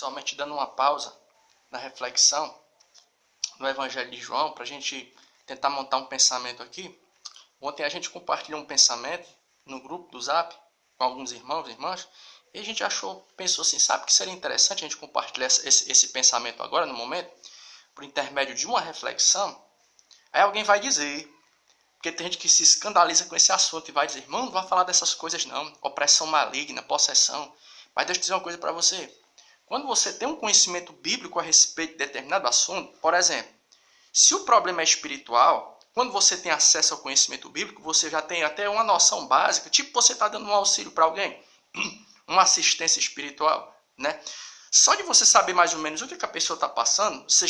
somente dando uma pausa na reflexão no Evangelho de João, para a gente tentar montar um pensamento aqui. Ontem a gente compartilhou um pensamento no grupo do Zap com alguns irmãos e irmãs, e a gente pensou assim, sabe que seria interessante a gente compartilhar esse pensamento agora, no momento, por intermédio de uma reflexão. Aí alguém vai dizer, porque tem gente que se escandaliza com esse assunto e vai dizer, irmão, não vai falar dessas coisas não, opressão maligna, possessão. Mas deixa eu dizer uma coisa para você. Quando você tem um conhecimento bíblico a respeito de determinado assunto, por exemplo, se o problema é espiritual, quando você tem acesso ao conhecimento bíblico, você já tem até uma noção básica, tipo você está dando um auxílio para alguém, uma assistência espiritual, né? Só de você saber mais ou menos o que a pessoa está passando, você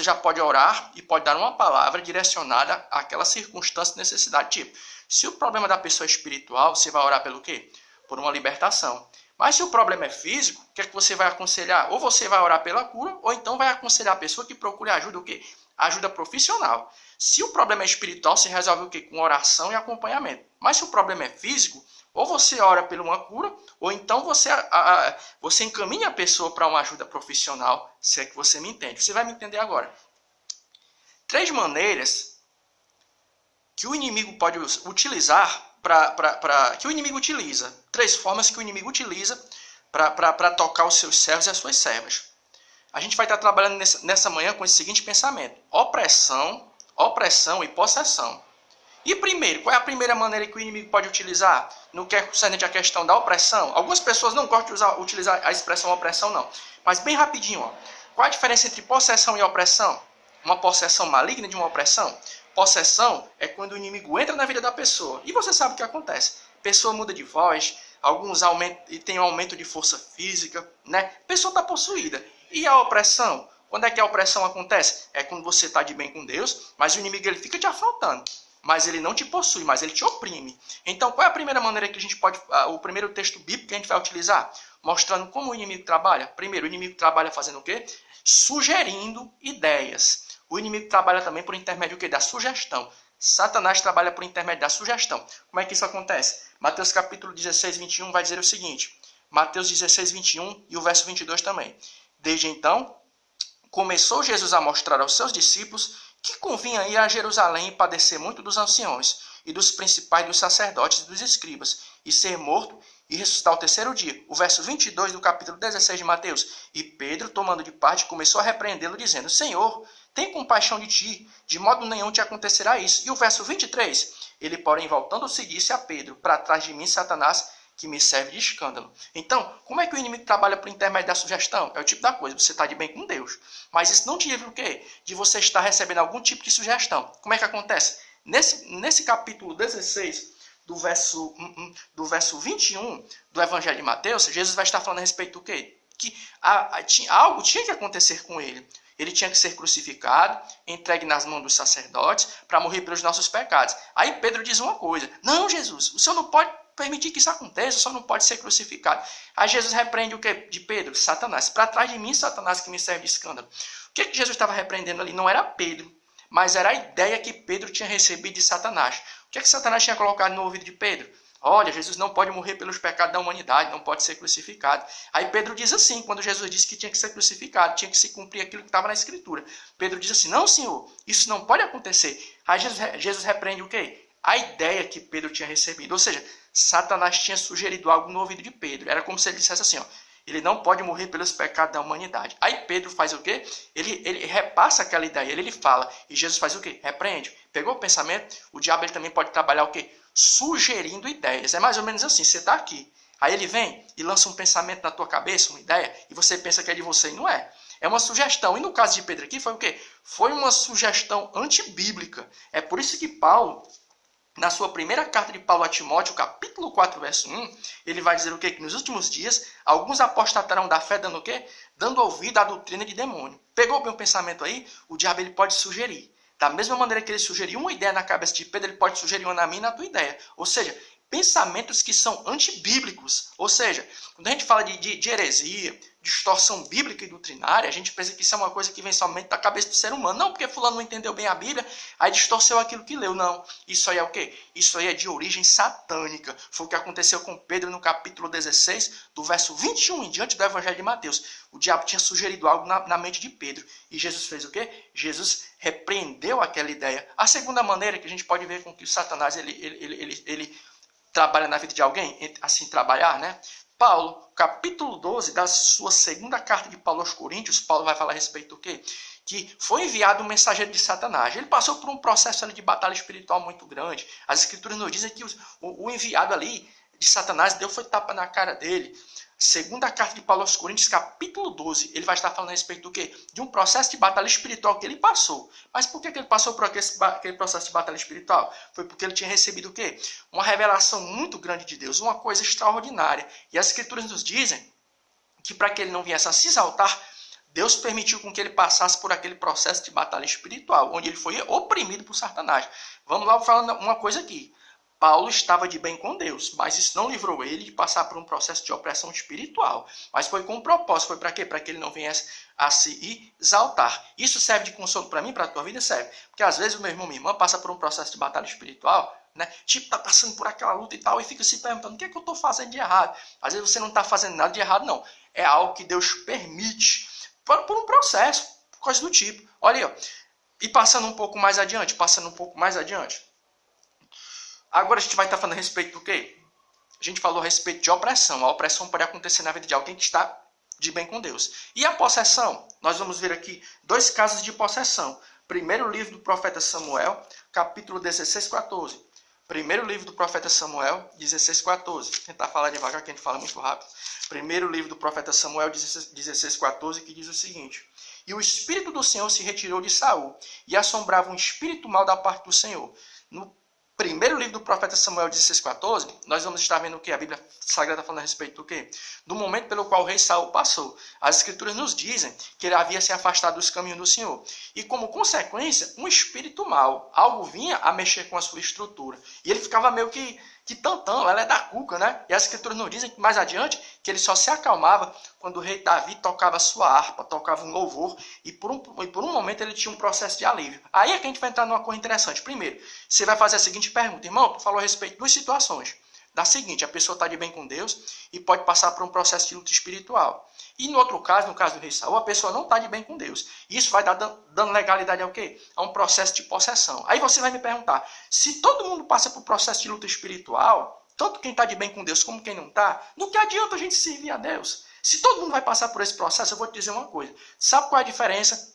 já pode orar e pode dar uma palavra direcionada àquela circunstância de necessidade. Tipo, se o problema da pessoa é espiritual, você vai orar pelo quê? Por uma libertação. Mas se o problema é físico, o que é que você vai aconselhar? Ou você vai orar pela cura, ou então vai aconselhar a pessoa que procure ajuda o quê? Ajuda profissional. Se o problema é espiritual, você resolve o quê? Com oração e acompanhamento. Mas se o problema é físico, ou você ora por uma cura, ou então você encaminha a pessoa para uma ajuda profissional, se é que você me entende. Você vai me entender agora. 3 maneiras que o inimigo pode utilizar que o inimigo utiliza. 3 formas que o inimigo utiliza para tocar os seus servos e as suas servas. A gente vai estar trabalhando nessa manhã com esse seguinte pensamento. Opressão e possessão. E primeiro, qual é a primeira maneira que o inimigo pode utilizar no que é concernente à questão da opressão? Algumas pessoas não gostam de utilizar a expressão opressão, não. Mas bem rapidinho, ó. Qual a diferença entre possessão e opressão? Uma possessão maligna de uma opressão? Possessão é quando o inimigo entra na vida da pessoa. E você sabe o que acontece. A pessoa muda de voz, alguns têm um aumento de força física, né? A pessoa está possuída. E a opressão? Quando é que a opressão acontece? É quando você está de bem com Deus, mas o inimigo ele fica te afrontando. Mas ele não te possui, mas ele te oprime. Então, qual é a primeira maneira que a gente pode... O primeiro texto bíblico que a gente vai utilizar? Mostrando como o inimigo trabalha. Primeiro, o inimigo trabalha fazendo o quê? Sugerindo ideias. O inimigo trabalha também por intermédio do quê? Da sugestão. Satanás trabalha por intermédio da sugestão. Como é que isso acontece? Mateus capítulo 16, 21 vai dizer o seguinte. Mateus 16, 21 e o verso 22 também. Desde então, começou Jesus a mostrar aos seus discípulos que convinha ir a Jerusalém e padecer muito dos anciões e dos principais dos sacerdotes e dos escribas, e ser morto e ressuscitar ao 3º dia. O verso 22 do capítulo 16 de Mateus. E Pedro, tomando de parte, começou a repreendê-lo, dizendo, Senhor, tem compaixão de ti, de modo nenhum te acontecerá isso. E o verso 23, ele, porém, voltando-se, disse a Pedro, para trás de mim, Satanás, que me serve de escândalo. Então, como é que o inimigo trabalha por intermédio da sugestão? É o tipo da coisa, você está de bem com Deus. Mas isso não te livra o quê? De você estar recebendo algum tipo de sugestão. Como é que acontece? Nesse capítulo 16, do verso 21 do Evangelho de Mateus, Jesus vai estar falando a respeito do quê? Que algo tinha que acontecer com ele. Ele tinha que ser crucificado, entregue nas mãos dos sacerdotes, para morrer pelos nossos pecados. Aí Pedro diz uma coisa, não, Jesus, o Senhor não pode permitir que isso aconteça, o Senhor não pode ser crucificado. Aí Jesus repreende o que de Pedro? Satanás. Para trás de mim, Satanás, que me serve de escândalo. O que Jesus estava repreendendo ali? Não era Pedro, mas era a ideia que Pedro tinha recebido de Satanás. O que Satanás tinha colocado no ouvido de Pedro? Olha, Jesus não pode morrer pelos pecados da humanidade, não pode ser crucificado. Aí Pedro diz assim, quando Jesus disse que tinha que ser crucificado, tinha que se cumprir aquilo que estava na Escritura. Pedro diz assim, não, Senhor, isso não pode acontecer. Aí Jesus repreende o quê? A ideia que Pedro tinha recebido. Ou seja, Satanás tinha sugerido algo no ouvido de Pedro. Era como se ele dissesse assim, ó, ele não pode morrer pelos pecados da humanidade. Aí Pedro faz o quê? Ele repassa aquela ideia, ele fala. E Jesus faz o quê? Repreende. Pegou o pensamento? O diabo ele também pode trabalhar o quê? Sugerindo ideias. É mais ou menos assim, você está aqui. Aí ele vem e lança um pensamento na tua cabeça, uma ideia, e você pensa que é de você e não é. É uma sugestão. E no caso de Pedro aqui foi o quê? Foi uma sugestão antibíblica. É por isso que Paulo, na sua primeira carta de Paulo a Timóteo, capítulo 4, verso 1, ele vai dizer o quê? Que nos últimos dias, alguns apostatarão da fé dando o quê? Dando ouvido à doutrina de demônio. Pegou bem o pensamento aí? O diabo ele pode sugerir. Da mesma maneira que ele sugeriu uma ideia na cabeça de Pedro, ele pode sugerir uma na minha e na tua ideia. Ou seja, pensamentos que são antibíblicos. Ou seja, quando a gente fala de heresia, distorção bíblica e doutrinária, a gente pensa que isso é uma coisa que vem somente da cabeça do ser humano. Não porque fulano não entendeu bem a Bíblia, aí distorceu aquilo que leu. Não. Isso aí é o quê? Isso aí é de origem satânica. Foi o que aconteceu com Pedro no capítulo 16, do verso 21 em diante do Evangelho de Mateus. O diabo tinha sugerido algo na mente de Pedro. E Jesus fez o quê? Jesus repreendeu aquela ideia. A segunda maneira que a gente pode ver com que o Satanás ele trabalha na vida de alguém, assim trabalhar, né? Paulo, capítulo 12 da sua segunda carta de Paulo aos Coríntios, Paulo vai falar a respeito do quê? Que foi enviado um mensageiro de Satanás. Ele passou por um processo ali de batalha espiritual muito grande. As escrituras nos dizem que o enviado ali de Satanás deu foi tapa na cara dele. Segunda carta de Paulo aos Coríntios, capítulo 12, ele vai estar falando a respeito do quê? De um processo de batalha espiritual que ele passou. Mas por que ele passou por aquele processo de batalha espiritual? Foi porque ele tinha recebido o quê? Uma revelação muito grande de Deus, uma coisa extraordinária. E as escrituras nos dizem que para que ele não viesse a se exaltar, Deus permitiu com que ele passasse por aquele processo de batalha espiritual, onde ele foi oprimido por Satanás. Vamos lá falando uma coisa aqui. Paulo estava de bem com Deus, mas isso não livrou ele de passar por um processo de opressão espiritual. Mas foi com um propósito, foi para quê? Para que ele não viesse a se exaltar. Isso serve de consolo para mim, para a tua vida? Serve. Porque às vezes o meu irmão, minha irmã, passa por um processo de batalha espiritual, né? Tipo, tá passando por aquela luta e tal, e fica se perguntando, o que é que eu estou fazendo de errado? Às vezes você não está fazendo nada de errado, não. É algo que Deus permite por um processo, coisa do tipo. Olha aí, ó. E passando um pouco mais adiante, agora a gente vai estar falando a respeito do quê? A gente falou a respeito de opressão. A opressão pode acontecer na vida de alguém que está de bem com Deus. E a possessão? Nós vamos ver aqui 2 casos de possessão. Primeiro livro do profeta Samuel, capítulo 16, 14. Primeiro livro do profeta Samuel, 16, 14. Vou tentar falar devagar, que a gente fala muito rápido. Primeiro livro do profeta Samuel, 16, 14, que diz o seguinte: E o Espírito do Senhor se retirou de Saul, e assombrava um espírito mau da parte do Senhor. No primeiro livro do profeta Samuel 16:14, nós vamos estar vendo o que a Bíblia Sagrada falando a respeito do quê? Do momento pelo qual o rei Saul passou. As escrituras nos dizem que ele havia se afastado dos caminhos do Senhor. E como consequência, um espírito mau, algo vinha a mexer com a sua estrutura. E ele ficava meio que tantão, ela é da cuca, né? E as escrituras nos dizem que mais adiante, que ele só se acalmava quando o rei Davi tocava sua harpa, tocava um louvor, e por um momento ele tinha um processo de alívio. Aí é que a gente vai entrar numa coisa interessante. Primeiro, você vai fazer a seguinte pergunta: irmão, tu falou a respeito de 2 situações. Da seguinte, a pessoa está de bem com Deus e pode passar por um processo de luta espiritual. E no outro caso, no caso do rei Saul, a pessoa não está de bem com Deus. Isso vai dar dando legalidade ao quê? A um processo de possessão. Aí você vai me perguntar, se todo mundo passa por processo de luta espiritual, tanto quem está de bem com Deus como quem não está, no que adianta a gente servir a Deus? Se todo mundo vai passar por esse processo, eu vou te dizer uma coisa. Sabe qual é a diferença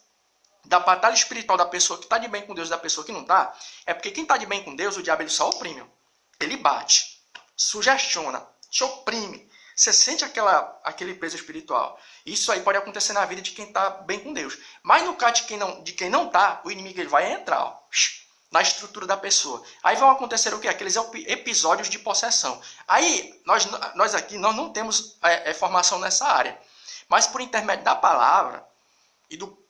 da batalha espiritual da pessoa que está de bem com Deus e da pessoa que não está? É porque quem está de bem com Deus, o diabo ele só oprime. Ele bate, sugestiona, te oprime. Você sente aquele peso espiritual. Isso aí pode acontecer na vida de quem está bem com Deus. Mas no caso de quem não está, o inimigo ele vai entrar, ó, na estrutura da pessoa. Aí vão acontecer o quê? Aqueles episódios de possessão. Aí, nós aqui não temos formação nessa área. Mas por intermédio da palavra e do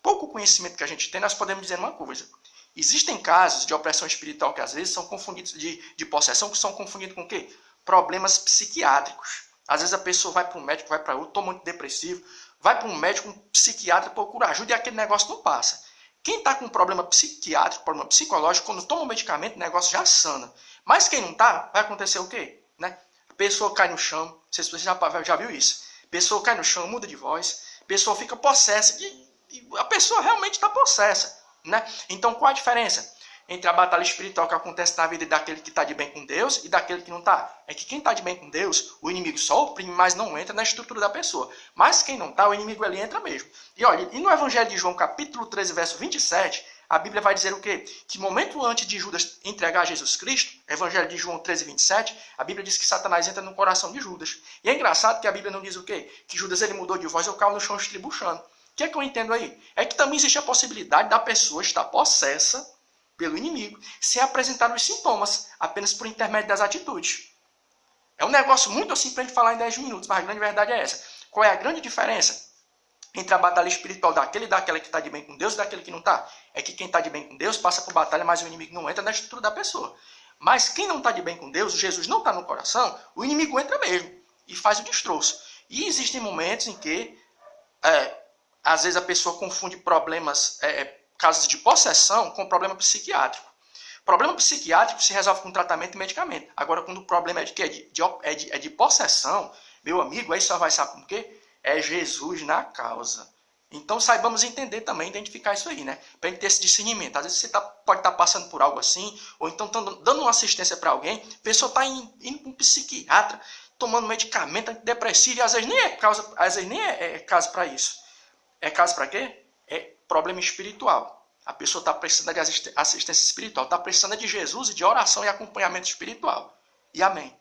pouco conhecimento que a gente tem, nós podemos dizer uma coisa. Existem casos de opressão espiritual que às vezes são confundidos, de possessão, que são confundidos com o quê? Problemas psiquiátricos. Às vezes a pessoa vai para um médico, vai para outro, toma muito depressivo, vai para um médico, um psiquiatra, procura ajuda e aquele negócio não passa. Quem está com um problema psiquiátrico, problema psicológico, quando toma um medicamento, o negócio já sana. Mas quem não está, vai acontecer o quê? Né? A pessoa cai no chão, não sei se você já viu isso. A pessoa cai no chão, muda de voz, a pessoa fica possessa, e a pessoa realmente está possessa. Né? Então qual a diferença entre a batalha espiritual que acontece na vida daquele que está de bem com Deus e daquele que não está? É que quem está de bem com Deus, o inimigo só oprime, mas não entra na estrutura da pessoa. Mas quem não está, o inimigo ele entra mesmo. E olha, e no Evangelho de João, capítulo 13, verso 27, a Bíblia vai dizer o quê? Que momento antes de Judas entregar Jesus Cristo, Evangelho de João 13, 27, a Bíblia diz que Satanás entra no coração de Judas. E é engraçado que a Bíblia não diz o quê? Que Judas ele mudou de voz, eu caio no chão estribuchando. O que é que eu entendo aí? É que também existe a possibilidade da pessoa estar possessa pelo inimigo, sem apresentar os sintomas, apenas por intermédio das atitudes. É um negócio muito assim para a gente falar em 10 minutos, mas a grande verdade é essa. Qual é a grande diferença entre a batalha espiritual daquele e daquela que está de bem com Deus e daquele que não está? É que quem está de bem com Deus passa por batalha, mas o inimigo não entra na estrutura da pessoa. Mas quem não está de bem com Deus, Jesus não está no coração, o inimigo entra mesmo e faz o destroço. E existem momentos em que, às vezes, a pessoa confunde problemas, casos de possessão, com problema psiquiátrico. Problema psiquiátrico se resolve com tratamento e medicamento. Agora, quando o problema é de quê? É de possessão, meu amigo, aí só vai saber com o quê? É Jesus na causa. Então, saibamos entender também, identificar isso aí, né? Para a gente ter esse discernimento. Às vezes você pode estar passando por algo assim, ou então dando uma assistência para alguém, a pessoa está indo para um psiquiatra, tomando medicamento antidepressivo, e às vezes nem é caso para isso. É caso para quê? É problema espiritual. A pessoa está precisando de assistência espiritual, está precisando de Jesus e de oração e acompanhamento espiritual. E amém.